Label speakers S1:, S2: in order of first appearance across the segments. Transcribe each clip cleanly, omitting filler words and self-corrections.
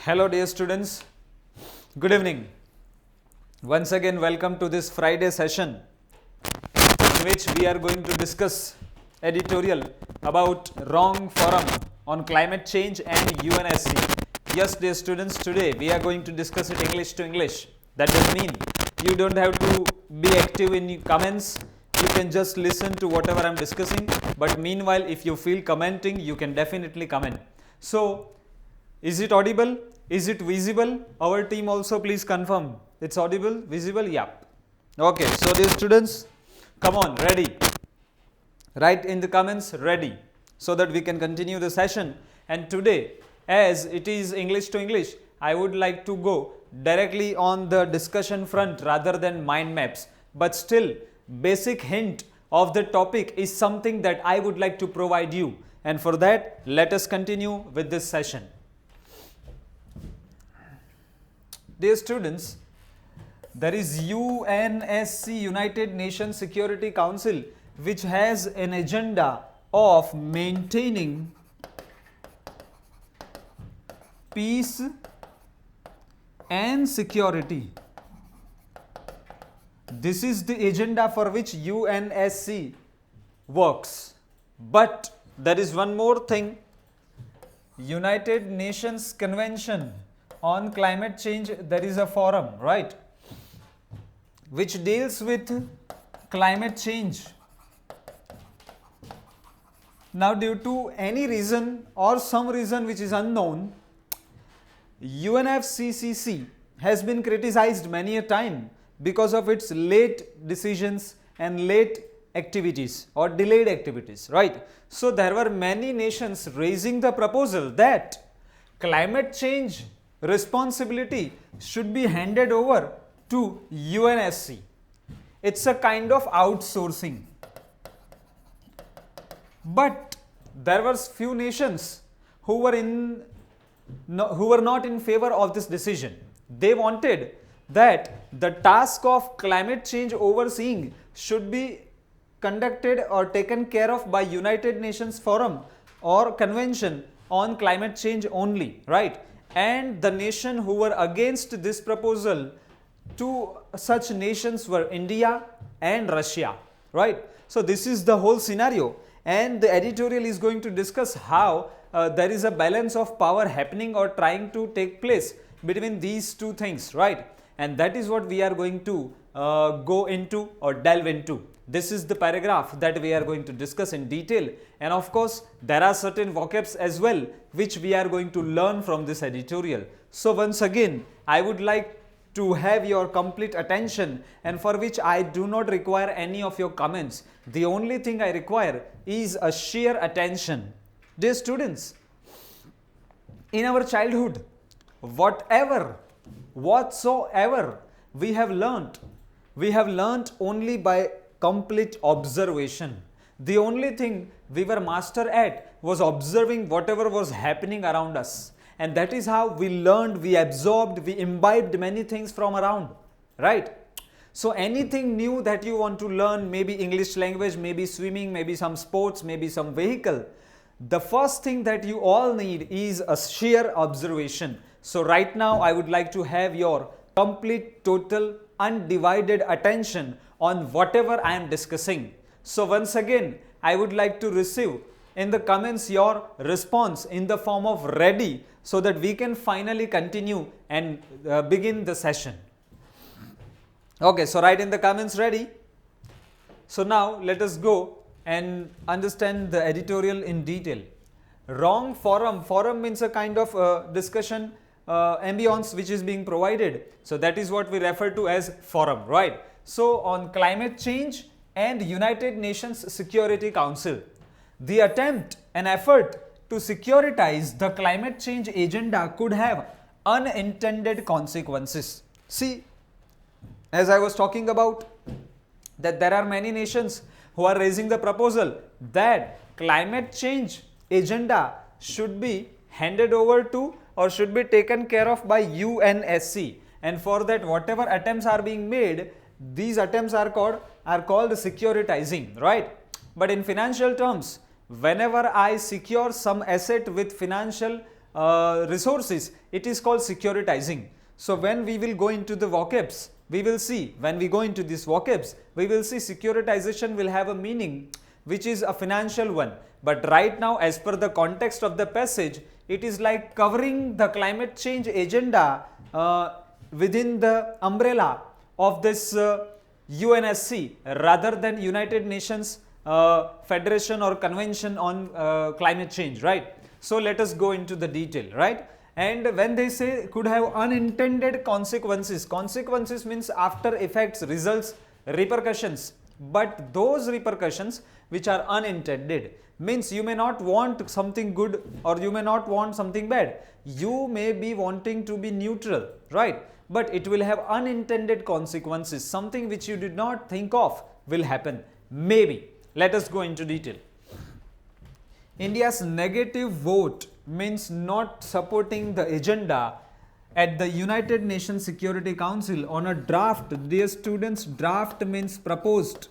S1: Hello dear students, good evening. Once again welcome to this Friday session in which we are going to discuss editorial about wrong forum on climate change and UNSC. Yes dear students, today we are going to discuss it English to English. That does mean you don't have to be active in comments, you can just listen to whatever I am discussing, but meanwhile if you feel commenting you can definitely comment. So is it audible? Is it visible? Our team also please confirm. It's audible, visible? Yeah. Okay, so dear students, come on, ready. Write in the comments, ready, so that we can continue the session. And today, as it is English to English, I would like to go directly on the discussion front rather than mind maps. But still, basic hint of the topic is something that I would like to provide you. And for that, let us continue with this session. Dear students, there is UNSC, United Nations Security Council, which has an agenda of maintaining peace and security. This is the agenda for which UNSC works. But there is one more thing. United Nations Convention on Climate Change, there is a forum, right, which deals with climate change. Now, due to any reason or some reason which is unknown, UNFCCC has been criticized many a time because of its late decisions and late activities or delayed activities, right? So, there were many nations raising the proposal that climate change responsibility should be handed over to UNSC. It's a kind of outsourcing. But there were few nations who were not in favor of this decision. They wanted that the task of climate change overseeing should be conducted or taken care of by United Nations Forum or Convention on Climate Change only, right? And the nation who were against this proposal, two such nations were India and Russia, right? So this is the whole scenario, and the editorial is going to discuss how there is a balance of power happening or trying to take place between these two things, right? And that is what we are going to go into or delve into. This is the paragraph that we are going to discuss in detail, and of course there are certain vocabs as well which we are going to learn from this editorial. So once again I would like to have your complete attention, and for which I do not require any of your comments. The only thing I require is a sheer attention. Dear students, in our childhood, whatsoever we have learnt only by complete observation. The only thing we were master at was observing whatever was happening around us, and that is how we learned, we absorbed, we imbibed many things from around, right? So anything new that you want to learn, maybe English language, maybe swimming, maybe some sports, maybe some vehicle, the first thing that you all need is a sheer observation. So right now I would like to have your complete, total, undivided attention on whatever I am discussing. So once again, I would like to receive in the comments your response in the form of ready, so that we can finally continue and begin the session. Okay, so write in the comments ready. So now let us go and understand the editorial in detail. Wrong forum. Forum means a kind of discussion ambience which is being provided. So that is what we refer to as forum, right? So on climate change and United Nations Security Council, the attempt and effort to securitize the climate change agenda could have unintended consequences. See, as I was talking about, that there are many nations who are raising the proposal that climate change agenda should be handed over to or should be taken care of by UNSC, and for that whatever attempts are being made, these attempts are called securitizing, right? But in financial terms, whenever I secure some asset with financial resources, it is called securitizing. So when we will go into the vocabs, we will see, when we go into these vocabs, we will see securitization will have a meaning which is a financial one. But right now, as per the context of the passage, it is like covering the climate change agenda within the umbrella of this UNSC rather than United Nations Federation or Convention on Climate Change, right? So let us go into the detail, right? And when they say could have unintended consequences, consequences means after effects, results, repercussions. But those repercussions which are unintended means you may not want something good or you may not want something bad. You may be wanting to be neutral, right? But it will have unintended consequences. Something which you did not think of will happen. Maybe. Let us go into detail. India's negative vote means not supporting the agenda at the United Nations Security Council on a draft. Dear students, draft means proposed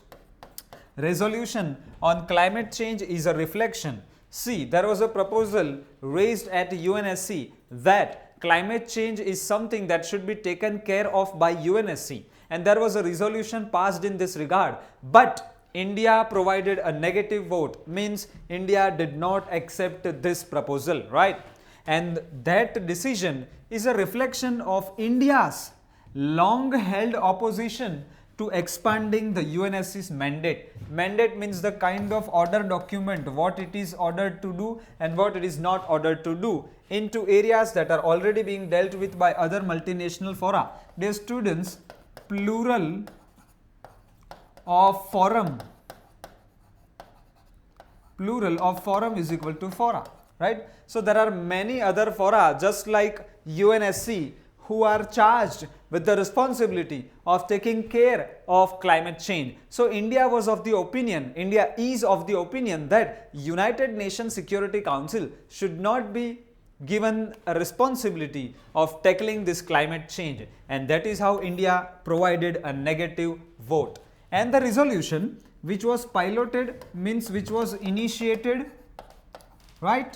S1: resolution on climate change is a reflection. See, there was a proposal raised at UNSC that climate change is something that should be taken care of by UNSC, and there was a resolution passed in this regard. But India provided a negative vote, means India did not accept this proposal, right? And that decision is a reflection of India's long held opposition to expanding the UNSC's mandate. Mandate means the kind of order document, what it is ordered to do and what it is not ordered to do into areas that are already being dealt with by other multinational fora. Dear students, plural of forum is equal to fora, right? So there are many other fora just like UNSC who are charged with the responsibility of taking care of climate change. So India is of the opinion that United Nations Security Council should not be given a responsibility of tackling this climate change, and that is how India provided a negative vote. And the resolution which was piloted means which was initiated, right?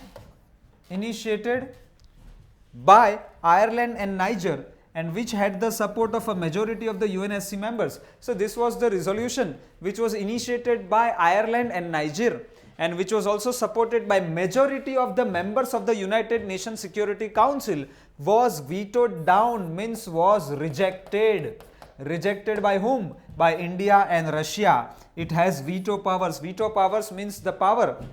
S1: Initiated by Ireland and Niger, and which had the support of a majority of the UNSC members. So this was the resolution which was initiated by Ireland and Niger, and which was also supported by majority of the members of the United Nations Security Council, was vetoed down, means was rejected. Rejected by whom? By India and Russia. It has veto powers. Veto powers means the power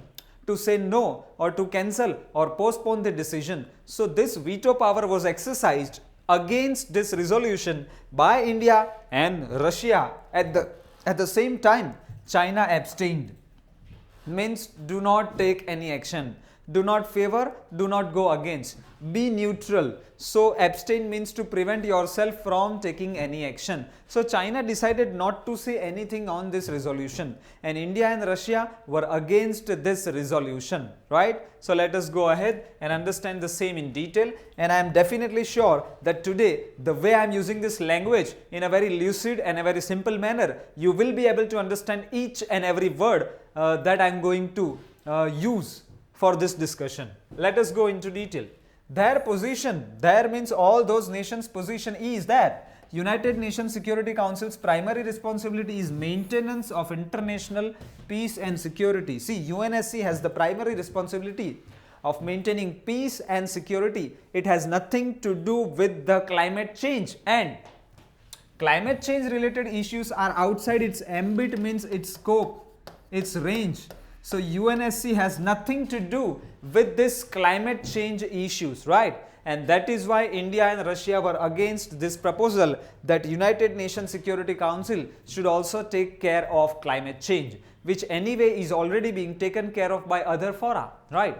S1: to say no or to cancel or postpone the decision. So this veto power was exercised against this resolution by India and Russia. At the same time, China abstained. Means do not take any action. Do not favor, do not go against. Be neutral. So abstain means to prevent yourself from taking any action. So China decided not to say anything on this resolution, and India and Russia were against this resolution, right? So let us go ahead and understand the same in detail, and I am definitely sure that today the way I am using this language in a very lucid and a very simple manner, you will be able to understand each and every word that I am going to use for this discussion. Let us go into detail. Their position, there means all those nations' position is that United Nations Security Council's primary responsibility is maintenance of international peace and security. See, UNSC has the primary responsibility of maintaining peace and security. It has nothing to do with the climate change, and climate change related issues are outside its ambit, means its scope, its range. So UNSC has nothing to do with this climate change issues, right? And that is why India and Russia were against this proposal that United Nations Security Council should also take care of climate change, which anyway is already being taken care of by other fora, right?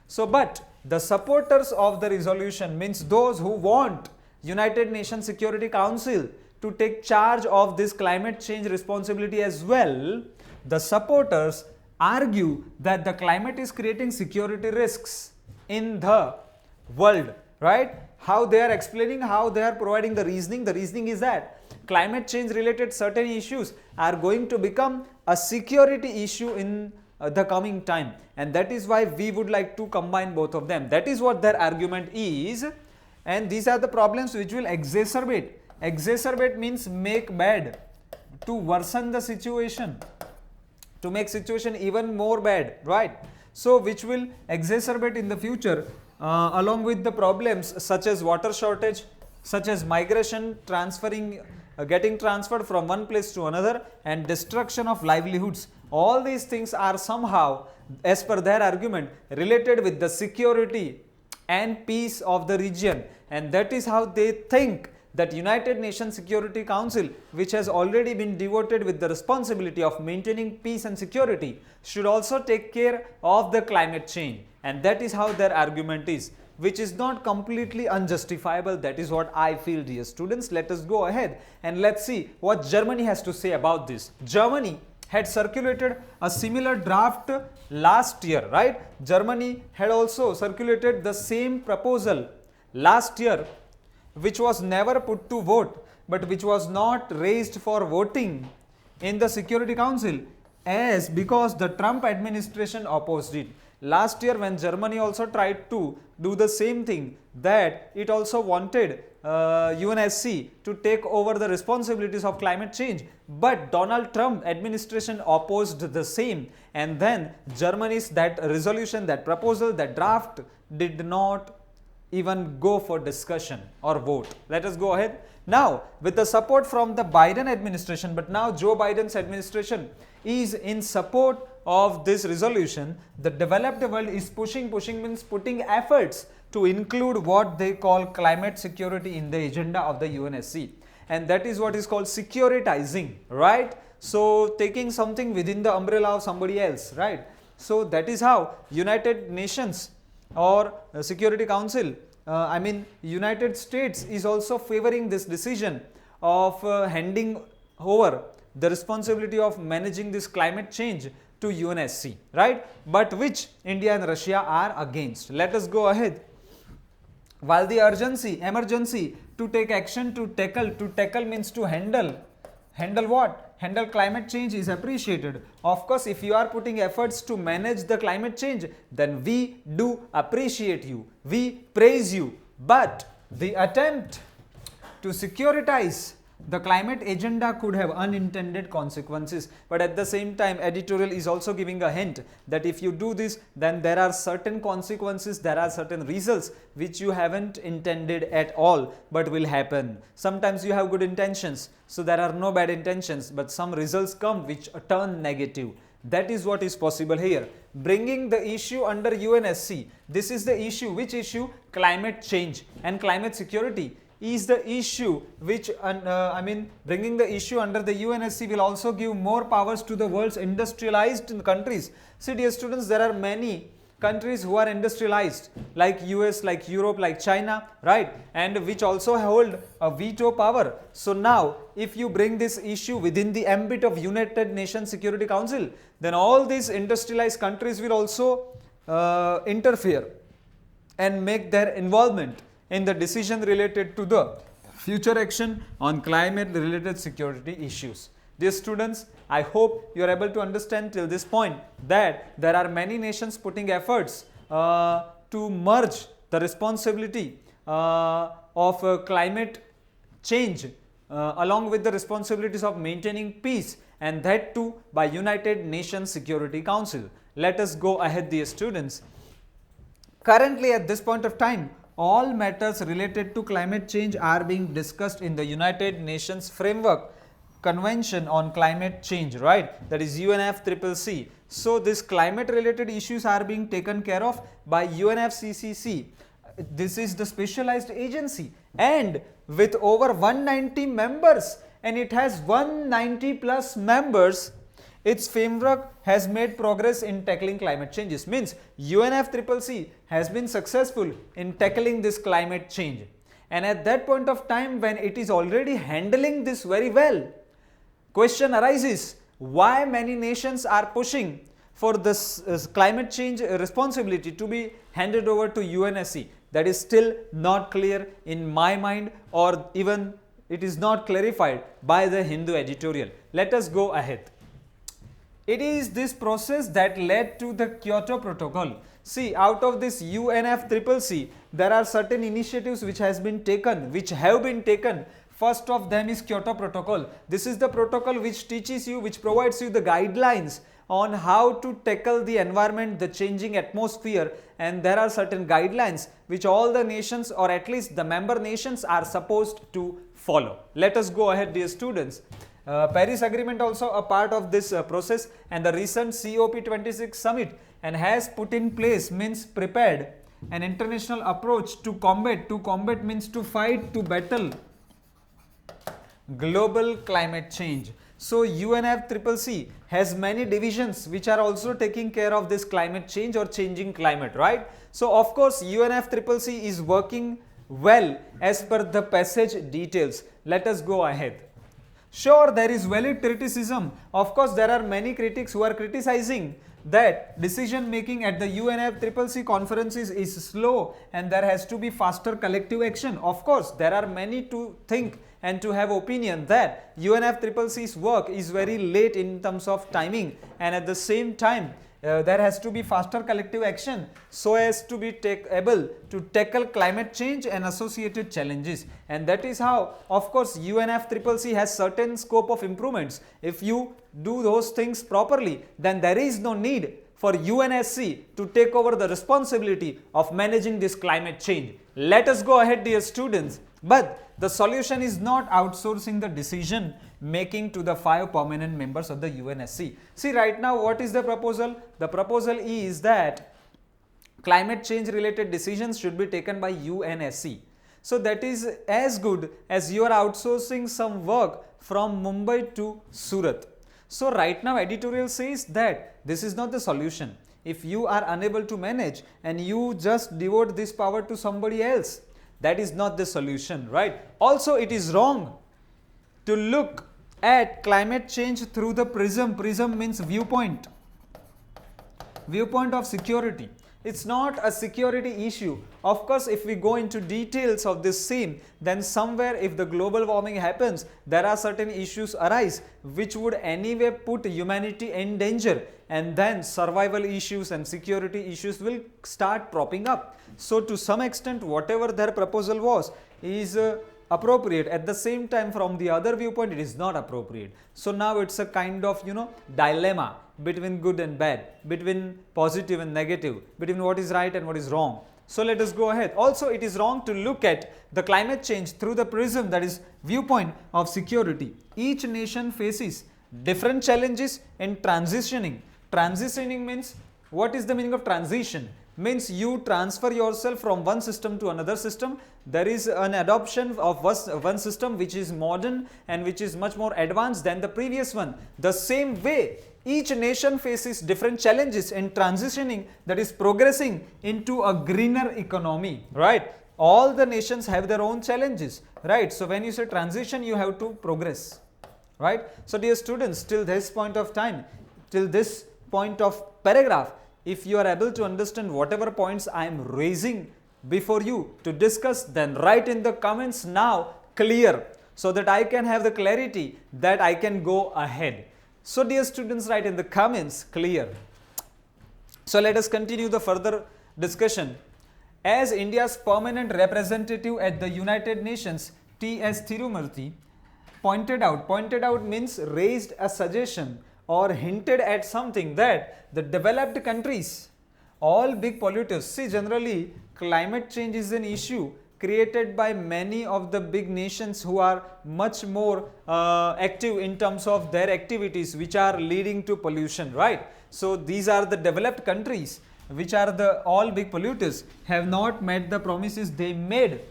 S1: So, but the supporters of the resolution, means those who want United Nations Security Council to take charge of this climate change responsibility as well, the supporters argue that the climate is creating security risks in the world, right? How they are explaining, how they are providing the reasoning. The reasoning is that climate change related certain issues are going to become a security issue in the coming time, and that is why we would like to combine both of them. That is what their argument is, and these are the problems which will exacerbate. Exacerbate means make bad, to worsen the situation, to make situation even more bad, right? So which will exacerbate in the future, along with the problems such as water shortage, such as migration, getting transferred from one place to another, and destruction of livelihoods. All these things are somehow, as per their argument, related with the security and peace of the region, and that is how they think that United Nations Security Council, which has already been devoted with the responsibility of maintaining peace and security, should also take care of the climate change, and that is how their argument is, which is not completely unjustifiable. That is what I feel, dear students. Let us go ahead and let's see what Germany has to say about this. Germany had circulated a similar draft last year, right? Germany had also circulated the same proposal last year, which was never put to vote, but which was not raised for voting in the Security Council, as because the Trump administration opposed it. Last year when Germany also tried to do the same thing, that it also wanted UNSC to take over the responsibilities of climate change, but Donald Trump administration opposed the same, and then Germany's that resolution, that proposal, that draft did not even go for discussion or vote. Let us go ahead. Now with the support from the Biden administration, but now Joe Biden's administration is in support of this resolution, the developed world is pushing means putting efforts to include what they call climate security in the agenda of the UNSC, and that is what is called securitizing, right? So taking something within the umbrella of somebody else, right? So that is how United Nations or Security Council, United States is also favoring this decision of handing over the responsibility of managing this climate change to UNSC, right? But which India and Russia are against. Let us go ahead. While the emergency to take action, to tackle means to handle what? Handle climate change is appreciated. Of course, if you are putting efforts to manage the climate change, then we do appreciate you, we praise you. But the attempt to securitize the climate agenda could have unintended consequences. But at the same time, editorial is also giving a hint that if you do this, then there are certain consequences, there are certain results which you haven't intended at all, but will happen. Sometimes you have good intentions, so there are no bad intentions, but some results come which turn negative. That is what is possible here. Bringing the issue under UNSC, this is the issue. Which issue? Climate change and climate security is the issue which, bringing the issue under the UNSC will also give more powers to the world's industrialized countries. See, dear students, there are many countries who are industrialized, like US, like Europe, like China, right, and which also hold a veto power. So now if you bring this issue within the ambit of United Nations Security Council, then all these industrialized countries will also interfere and make their involvement in the decision related to the future action on climate related security issues. Dear students, I hope you are able to understand till this point that there are many nations putting efforts to merge the responsibility of climate change along with the responsibilities of maintaining peace, and that too by United Nations Security Council. Let us go ahead, dear students. Currently at this point of time, all matters related to climate change are being discussed in the United Nations Framework Convention on Climate Change, right? That is UNFCCC. So these climate related issues are being taken care of by UNFCCC. This is the specialized agency, and with over 190 members, and it has 190 plus members, its framework has made progress in tackling climate changes. Means UNFCCC has been successful in tackling this climate change, and at that point of time when it is already handling this very well, question arises, why many nations are pushing for this climate change responsibility to be handed over to UNSC? That is still not clear in my mind, or even it is not clarified by the Hindu editorial. Let us go ahead. It is this process that led to the Kyoto Protocol. See, out of this UNFCCC, there are certain initiatives which have been taken. First of them is Kyoto Protocol. This is the protocol which teaches you, which provides you the guidelines on how to tackle the environment, the changing atmosphere, and there are certain guidelines which all the nations, or at least the member nations, are supposed to follow. Let us go ahead, dear students. Paris Agreement also a part of this process, and the recent COP26 summit and has put in place, means prepared an international approach to combat means to fight, to battle global climate change. So UNFCCC has many divisions which are also taking care of this climate change or changing climate, right? So of course UNFCCC is working well as per the passage details. Let us go ahead. Sure, there is valid criticism. Of course, there are many critics who are criticizing that decision making at the UNFCCC conferences is slow and there has to be faster collective action. Of course, there are many to think and to have opinion that UNFCCC's work is very late in terms of timing, and at the same time there has to be faster collective action so as to be able to tackle climate change and associated challenges, and that is how, of course, UNFCCC has certain scope of improvements. If you do those things properly, then there is no need for UNSC to take over the responsibility of managing this climate change. Let us go ahead, dear students. But the solution is not outsourcing the decision making to the 5 permanent members of the UNSC. See, right now what is the proposal? The proposal is that climate change related decisions should be taken by UNSC. So that is as good as you are outsourcing some work from Mumbai to Surat. So right now editorial says that this is not the solution. If you are unable to manage and you just devote this power to somebody else, that is not the solution, right? Also, it is wrong to look at climate change through the prism. Prism means viewpoint of security. It's not a security issue. Of course, if we go into details of this scene, then somewhere if the global warming happens, there are certain issues arise which would anyway put humanity in danger, and then survival issues and security issues will start propping up. So to some extent whatever their proposal was is appropriate. At the same time, from the other viewpoint, it is not appropriate. So now it's a kind of dilemma between good and bad, between positive and negative, between what is right and what is wrong. So let us go ahead. Also, it is wrong to look at the climate change through the prism, that is viewpoint of security. Each nation faces different challenges in transitioning. Transitioning means, what is the meaning of transition? Means you transfer yourself from one system to another system. There is an adoption of one system which is modern and which is much more advanced than the previous one. The same way, each nation faces different challenges in transitioning, that is progressing into a greener economy, right? All the nations have their own challenges, right? So when you say transition, you have to progress, right? So dear students, till this point of time, till this point of paragraph, if you are able to understand whatever points I am raising before you to discuss, then write in the comments now clear, so that I can have the clarity that I can go ahead. So dear students, write in the comments clear. So let us continue the further discussion. As India's permanent representative at the United Nations, T.S. Thirumurthy pointed out means raised a suggestion or hinted at something, that the developed countries, all big polluters, see, generally climate change is an issue created by many of the big nations who are much more active in terms of their activities which are leading to pollution, right? So these are the developed countries which are the all big polluters, have not met the promises they made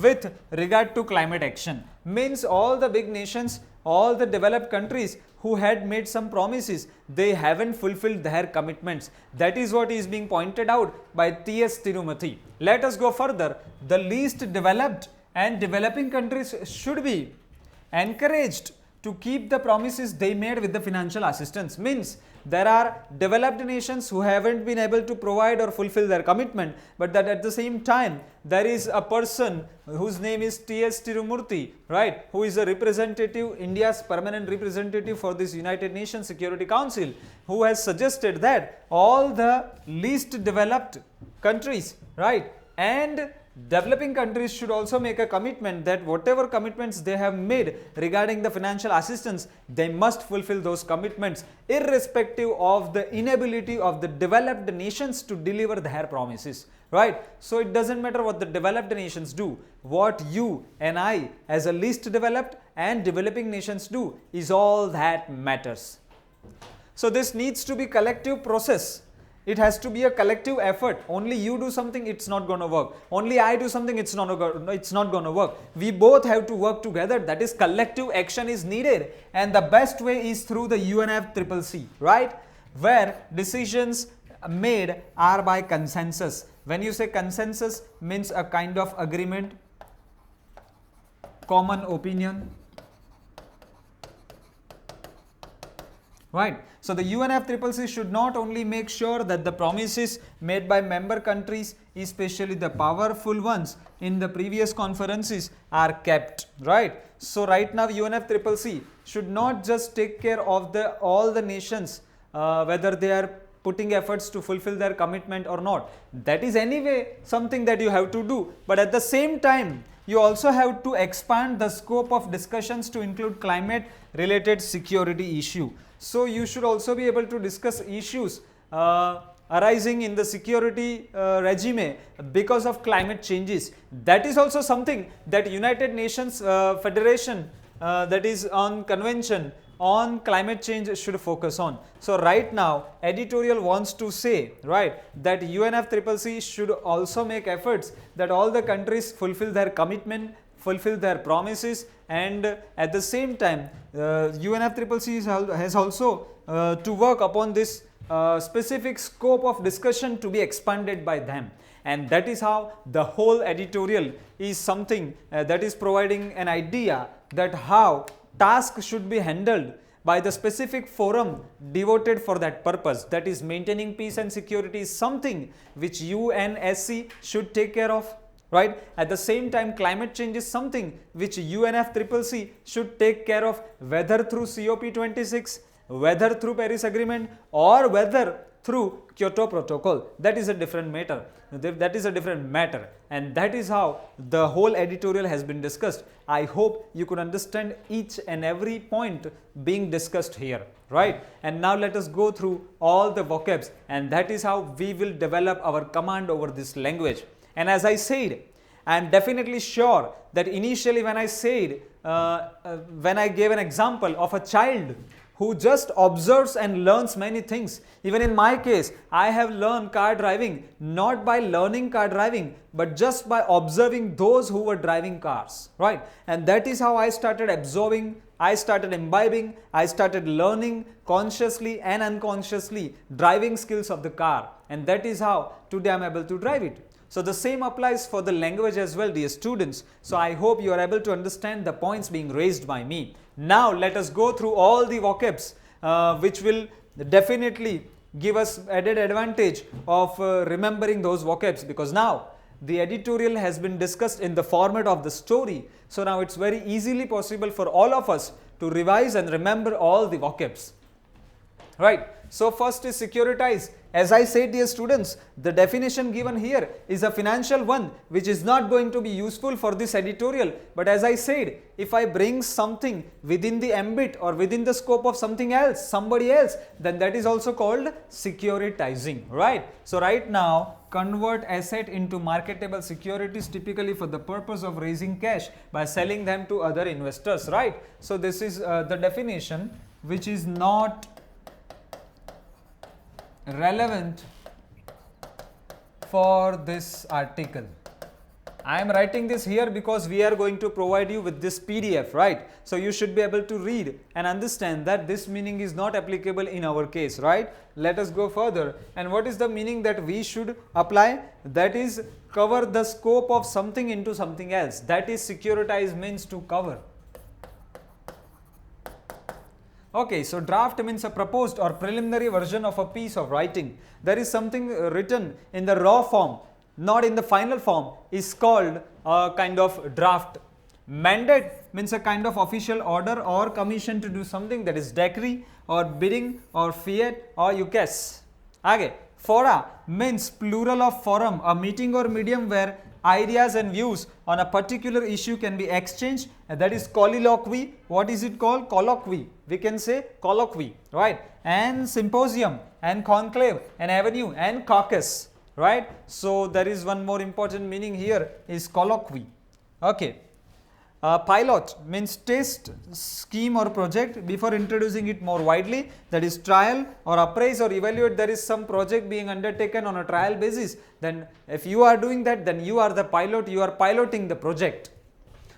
S1: with regard to climate action. Means all the big nations, all the developed countries who had made some promises, they haven't fulfilled their commitments. That is what is being pointed out by T.S. Thirumurthy. Let us go further. The least developed and developing countries should be encouraged to keep the promises they made with the financial assistance. Means there are developed nations who haven't been able to provide or fulfill their commitment, but that at the same time there is a person whose name is T.S. Tirumurti, right, who is a representative, India's permanent representative for this United Nations Security Council, who has suggested that all the least developed countries, right, and developing countries should also make a commitment that whatever commitments they have made regarding the financial assistance, they must fulfill those commitments irrespective of the inability of the developed nations to deliver their promises, right. So it doesn't matter what the developed nations do, what you and I as a least developed and developing nations do is all that matters. So this needs to be collective process. It has to be a collective effort. Only you do something, it's not going to work. Only I do something, it's not going to work. We both have to work together. That is, collective action is needed, and the best way is through the UNFCCC, right, where decisions made are by consensus. When you say consensus, means a kind of agreement, common opinion, right. So the UNFCCC should not only make sure that the promises made by member countries, especially the powerful ones in the previous conferences, are kept, right. So right now UNFCCC should not just take care of all the nations, whether they are putting efforts to fulfill their commitment or not. That is anyway something that you have to do, but at the same time you also have to expand the scope of discussions to include climate related security issue. So you should also be able to discuss issues arising in the security regime because of climate changes. That is also something that United Nations Federation, that is on Convention on Climate Change, should focus on. So right now editorial wants to say, right, that UNFCCC should also make efforts that all the countries fulfill their commitment, fulfill their promises, and at the same time UNFCCC has also to work upon this specific scope of discussion to be expanded by them. And that is how the whole editorial is something that is providing an idea that how tasks should be handled by the specific forum devoted for that purpose. That is, maintaining peace and security is something which UNSC should take care of, right. At the same time, climate change is something which UNFCCC should take care of, whether through COP26, whether through Paris Agreement, or whether through Kyoto Protocol. That is a different matter. And that is how the whole editorial has been discussed. I hope you could understand each and every point being discussed here, right. And now let us go through all the vocabs, and that is how we will develop our command over this language. And as I said, I am definitely sure that initially when I said, when I gave an example of a child who just observes and learns many things. Even in my case, I have learned car driving not by learning car driving, but just by observing those who were driving cars, right. And that is how I started absorbing, I started imbibing, I started learning consciously and unconsciously driving skills of the car, and that is how today I am able to drive it. So the same applies for the language as well, dear students. So I hope you are able to understand the points being raised by me. Now let us go through all the vocabs which will definitely give us added advantage of remembering those vocabs, because now the editorial has been discussed in the format of the story. So now it's very easily possible for all of us to revise and remember all the vocabs, right. So first is securitize. As I said, dear students, the definition given here is a financial one which is not going to be useful for this editorial. But as I said, if I bring something within the ambit or within the scope of something else, somebody else, then that is also called securitizing, right. So right now, convert asset into marketable securities, typically for the purpose of raising cash by selling them to other investors, right. So this is the definition which is not relevant for this article. I am writing this here because we are going to provide you with this PDF, right. So you should be able to read and understand that this meaning is not applicable in our case, right. Let us go further. And what is the meaning that we should apply? That is, cover the scope of something into something else. That is, securitize means to cover. Okay, so draft means a proposed or preliminary version of a piece of writing. There is something written in the raw form, not in the final form, is called a kind of draft. Mandate means a kind of official order or commission to do something, that is decree or bidding or fiat or ukase. Okay. Fora means plural of forum, a meeting or medium where ideas and views on a particular issue can be exchanged, and that is colloquy. What is it called? Colloquy. We can say colloquy, right? And symposium and conclave and avenue and caucus, right? So there is one more important meaning here is colloquy. Okay. Pilot means test, scheme or project before introducing it more widely, that is trial or appraise or evaluate. There is some project being undertaken on a trial basis, then if you are doing that, then you are the pilot, you are piloting the project.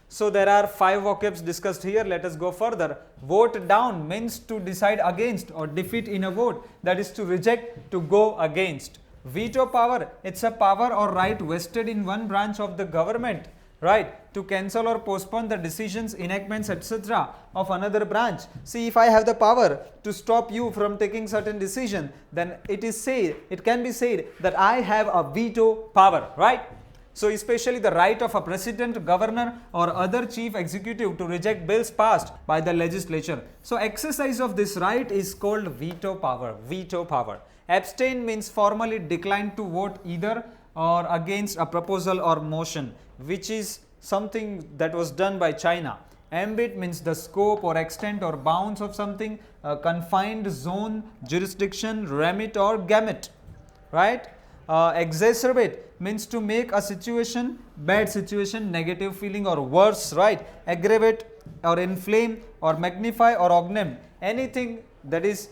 S1: So there are 5 vocabs discussed here. Let us go further. Vote down means to decide against or defeat in a vote, that is to reject, to go against. Veto power, it's a power or right vested in one branch of the government, right, to cancel or postpone the decisions, enactments, etc. of another branch. See, if I have the power to stop you from taking certain decision, then it can be said that I have a veto power, right? So especially the right of a president, governor or other chief executive to reject bills passed by the legislature. So exercise of this right is called veto power, veto power. Abstain means formally decline to vote either or against a proposal or motion, which is something that was done by China. Ambit means the scope or extent or bounds of something, a confined zone, jurisdiction, remit or gamut, right? Exacerbate means to make a situation, bad situation, negative feeling or worse, right? Aggravate or inflame or magnify or augment, anything that is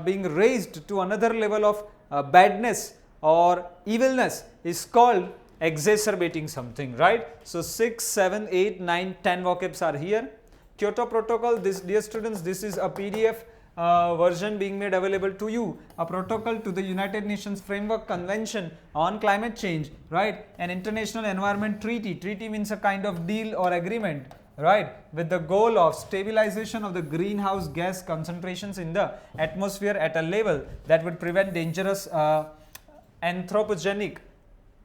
S1: being raised to another level of badness or evilness is called exacerbating something, right? So 6, 7, 8, 9, 10 vocabs are here. Kyoto Protocol, this, dear students, this is a PDF version being made available to you, a protocol to the United Nations Framework Convention on Climate Change, right? An international environment treaty. Treaty means a kind of deal or agreement, right, with the goal of stabilization of the greenhouse gas concentrations in the atmosphere at a level that would prevent dangerous anthropogenic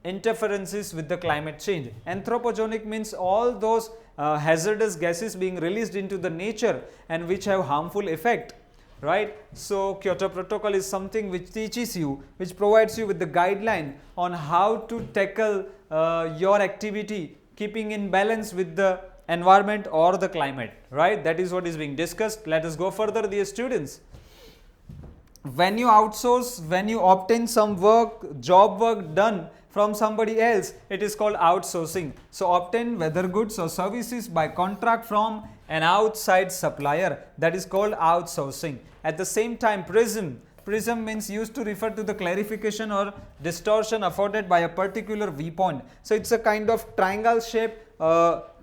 S1: interferences with the climate change. Anthropogenic means all those hazardous gases being released into the nature and which have harmful effect, right? So Kyoto Protocol is something which teaches you, which provides you with the guideline on how to tackle your activity keeping in balance with the environment or the climate, right? That is what is being discussed. Let us go further, dear students. When you outsource, when you obtain some work, job work done from somebody else, it is called outsourcing. So obtain whether goods or services by contract from an outside supplier, that is called outsourcing. At the same time, prism means used to refer to the clarification or distortion afforded by a particular viewpoint. So it's a kind of triangle shape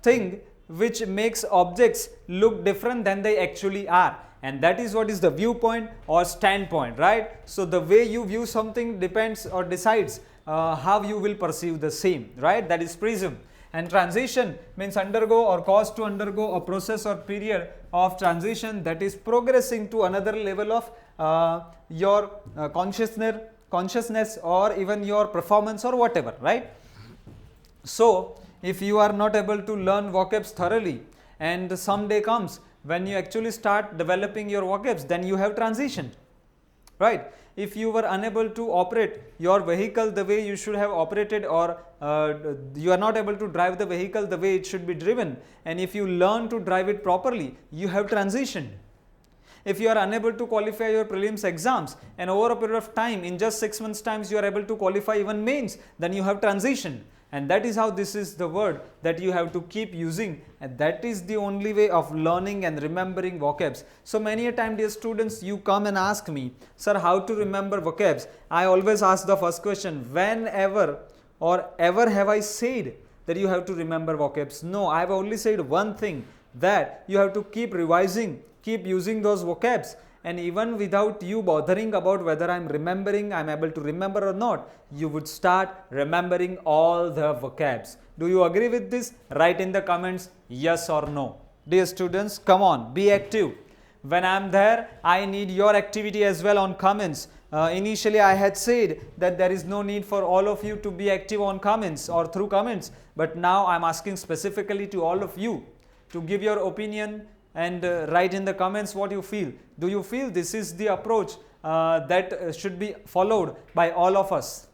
S1: thing which makes objects look different than they actually are, and that is what is the viewpoint or standpoint, right? So the way you view something depends or decides how you will perceive the same, right? That is prism. And transition means undergo or cause to undergo a process or period of transition, that is progressing to another level of your consciousness or even your performance or whatever, right? So if you are not able to learn vocabs thoroughly and some day comes when you actually start developing your vocabs, then you have transition, right? If you were unable to operate your vehicle the way you should have operated, or you are not able to drive the vehicle the way it should be driven, and if you learn to drive it properly, you have transitioned. If you are unable to qualify your prelims exams and over a period of time, in just 6 months times you are able to qualify even mains, then you have transitioned. And that is how this is the word that you have to keep using, and that is the only way of learning and remembering vocabs. So many a time, dear students, you come and ask me, sir, how to remember vocabs? I always ask the first question, whenever or ever have I said that you have to remember vocabs? No, I have only said one thing, that you have to keep revising, keep using those vocabs. And even without you bothering about whether I am remembering, I am able to remember or not, you would start remembering all the vocabs. Do you agree with this? Write in the comments yes or no. Dear students, come on, be active. When I am there, I need your activity as well on comments. Initially I had said that there is no need for all of you to be active on comments or through comments, but now I am asking specifically to all of you to give your opinion and write in the comments what you feel. Do you feel this is the approach that should be followed by all of us?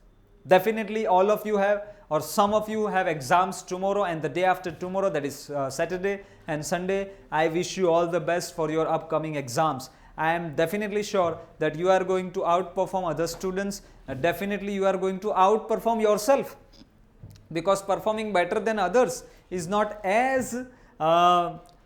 S1: Definitely all of you have, or some of you have exams tomorrow and the day after tomorrow, that is Saturday and Sunday. I wish you all the best for your upcoming exams. I am definitely sure that you are going to outperform other students. Definitely you are going to outperform yourself, because performing better than others is not as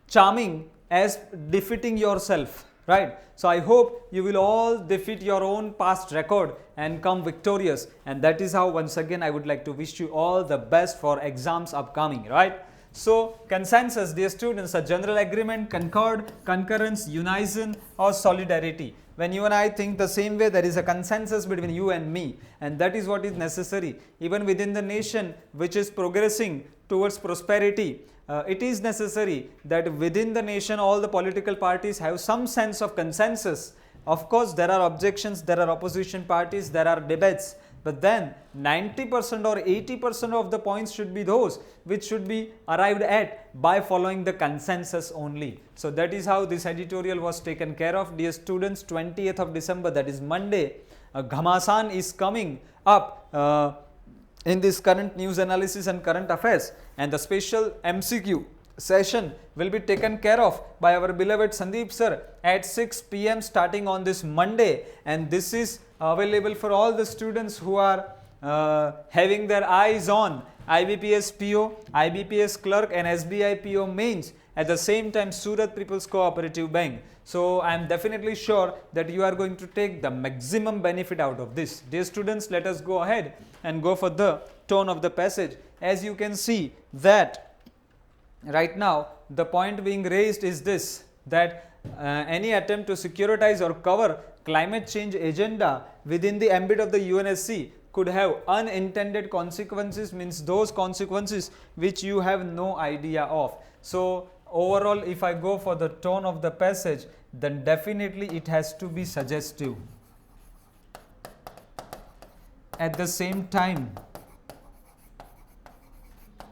S1: charming as defeating yourself, right? So I hope you will all defeat your own past record and come victorious, and that is how once again I would like to wish you all the best for exams upcoming, right? So consensus, dear students, a general agreement, concord, concurrence, unison or solidarity. When you and I think the same way, there is a consensus between you and me, and that is what is necessary. Even within the nation which is progressing towards prosperity, it is necessary that within the nation all the political parties have some sense of consensus. Of course, there are objections, there are opposition parties, there are debates, but then 90% or 80% of the points should be those which should be arrived at by following the consensus only. So that is how this editorial was taken care of. Dear students, 20th of December, that is Monday, Ghamasan is coming up in this current news analysis and current affairs, and the special MCQ session will be taken care of by our beloved Sandeep sir at 6 p.m. starting on this Monday, and this is available for all the students who are having their eyes on IBPS PO, IBPS clerk and SBI PO mains, at the same time Surat People's Cooperative Bank. So I am definitely sure that you are going to take the maximum benefit out of this. Dear students, let us go ahead and go for the tone of the passage. As you can see that right now the point being raised is this, that any attempt to securitize or cover climate change agenda within the ambit of the UNSC could have unintended consequences, means those consequences which you have no idea of. So overall, if I go for the tone of the passage, then definitely it has to be suggestive. At the same time,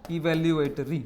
S1: evaluatory.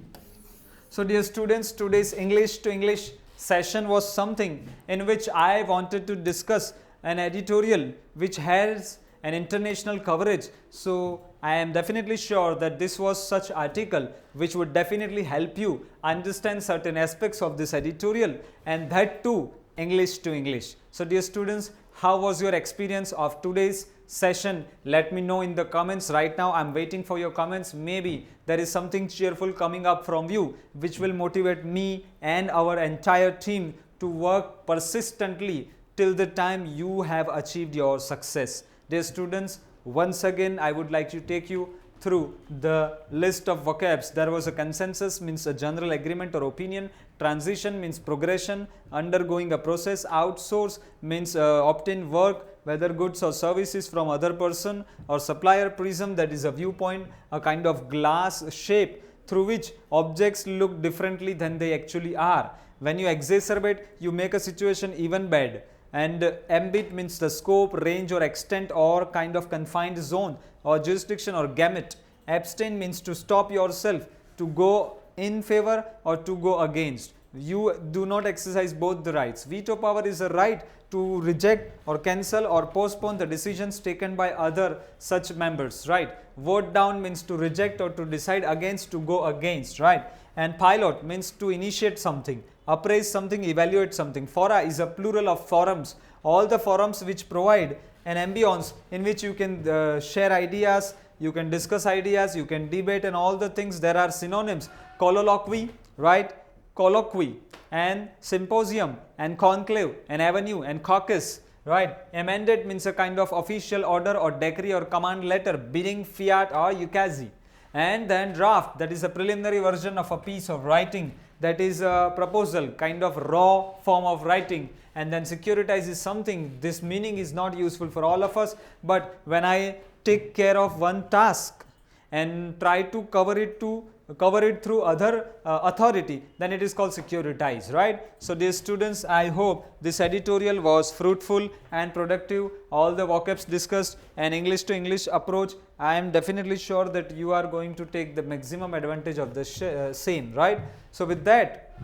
S1: So dear students, today's English to English session was something in which I wanted to discuss an editorial which has an international coverage. So I am definitely sure that this was such article which would definitely help you understand certain aspects of this editorial, and that too English to English. So dear students, how was your experience of today's session? Let me know in the comments. Right now I am waiting for your comments. Maybe there is something cheerful coming up from you which will motivate me and our entire team to work persistently till the time you have achieved your success. Dear students, once again I would like to take you through the list of vocabs. There was a consensus, means a general agreement or opinion. Transition means progression, undergoing a process. Outsource means obtain work, whether goods or services, from other person or supplier. Prism, that is a viewpoint, a kind of glass shape through which objects look differently than they actually are. When you exacerbate, you make a situation even bad. And ambit means the scope, range or extent or kind of confined zone or jurisdiction or gamut. Abstain means to stop yourself, to go in favor or to go against. You do not exercise both the rights. Veto power is a right to reject or cancel or postpone the decisions taken by other such members, right? Vote down means to reject or to decide against, to go against, right? And pilot means to initiate something, appraise something, evaluate something. Fora is a plural of forums, all the forums which provide an ambience in which you can share ideas, you can discuss ideas, you can debate and all the things. There are synonyms: colloquy, right? Colloquy, and symposium, and conclave, and avenue, and caucus, right? Amended means a kind of official order or decree or command letter, bidding, fiat or ukase. And then draft, that is a preliminary version of a piece of writing, that is a proposal, kind of raw form of writing. And then securitize is something, this meaning is not useful for all of us, but when I take care of one task and try to cover it to cover it through other authority, then it is called securitized, right? So dear students, I hope this editorial was fruitful and productive. All the vocabs discussed and English to English approach, I am definitely sure that you are going to take the maximum advantage of the same, right? So with that,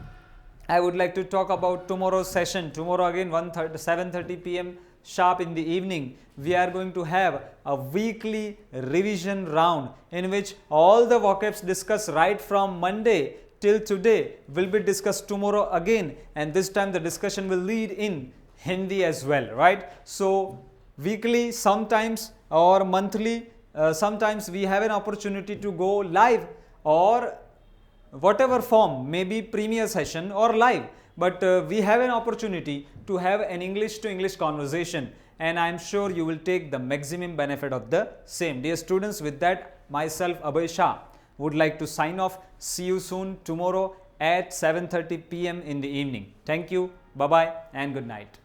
S1: I would like to talk about tomorrow's session. Tomorrow again 7:30 p.m. sharp in the evening, we are going to have a weekly revision round in which all the vocabs discussed right from Monday till today will be discussed tomorrow again, and this time the discussion will lead in Hindi as well, right? So weekly sometimes or monthly, sometimes we have an opportunity to go live or whatever form, maybe premier session or live, but we have an opportunity to have an English to English conversation, and I am sure you will take the maximum benefit of the same. Dear students, with that, myself Abhay Shah would like to sign off. See you soon tomorrow at 7:30 p.m. in the evening. Thank you, bye bye and good night.